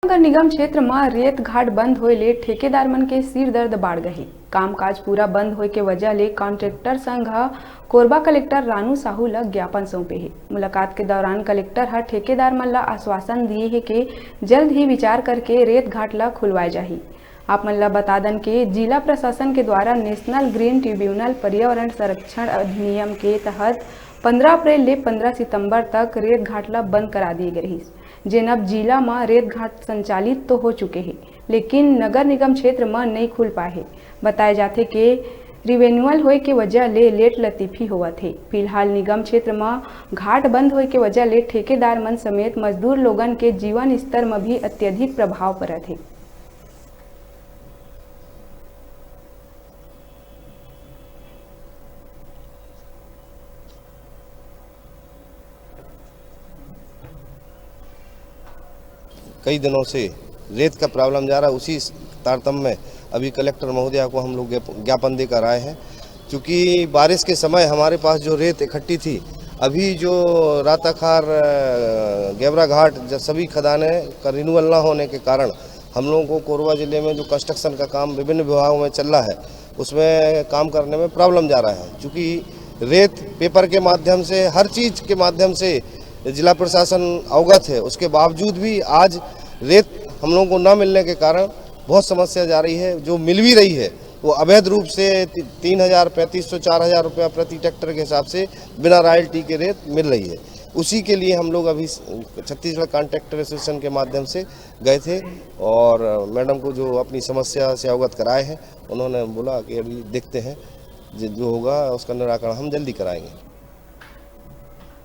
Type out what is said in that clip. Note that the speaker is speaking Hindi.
नगर निगम क्षेत्र में रेत घाट बंद होए ले ठेकेदार मन के सिर दर्द बाढ़ गही। कामकाज पूरा बंद होए के वजह ले कॉन्ट्रैक्टर संघ कोरबा कलेक्टर रानू साहू ला ज्ञापन सौंपे है। मुलाकात के दौरान कलेक्टर हर ठेकेदार मन ला आश्वासन दिए है कि जल्द ही विचार करके रेत घाट ला खुलवाए जाही। आप मन ला बता दन के जिला प्रशासन के द्वारा नेशनल ग्रीन ट्रिब्यूनल पर्यावरण संरक्षण अधिनियम के तहत 15 अप्रैल ले 15 सितंबर तक रेत घाट ला बंद करा दिए गए हैं। जेन अब जिला में रेत घाट संचालित तो हो चुके हैं, लेकिन नगर निगम क्षेत्र में नहीं खुल पाए है। बताए जाते कि रिवेन्यूअल होए के वजह ले लेट लतीफी हुआ थे। फिलहाल निगम क्षेत्र में घाट बंद होए के वजह ले ठेकेदार मन समेत मजदूर लोगन के जीवन स्तर में भी अत्यधिक प्रभाव पड़त है। कई दिनों से रेत का प्रॉब्लम जा रहा है। उसी तारतम्य में अभी कलेक्टर महोदया को हम लोग ज्ञापन देकर आए हैं, क्योंकि बारिश के समय हमारे पास जो रेत इकट्ठी थी, अभी जो राताखार गेवरा घाट सभी खदानें का रिन्यूअल ना होने के कारण हम लोगों को कोरबा जिले में जो कंस्ट्रक्शन का काम विभिन्न विभागों में चल रहा है, उसमें काम करने में प्रॉब्लम जा रहा है। क्योंकि रेत पेपर के माध्यम से, हर चीज़ के माध्यम से जिला प्रशासन अवगत है, उसके बावजूद भी आज रेत हम लोगों को न मिलने के कारण बहुत समस्या जा रही है। जो मिल भी रही है वो अवैध रूप से 3000, 3500, 4000 रुपया प्रति ट्रैक्टर के हिसाब से बिना रॉयल्टी के रेत मिल रही है। उसी के लिए हम लोग अभी छत्तीसगढ़ कॉन्ट्रैक्टर एसोसिएशन के माध्यम से गए थे और मैडम को जो अपनी समस्या से अवगत कराए हैं, उन्होंने बोला कि अभी देखते हैं, जो होगा उसका निराकरण हम जल्दी कराएंगे।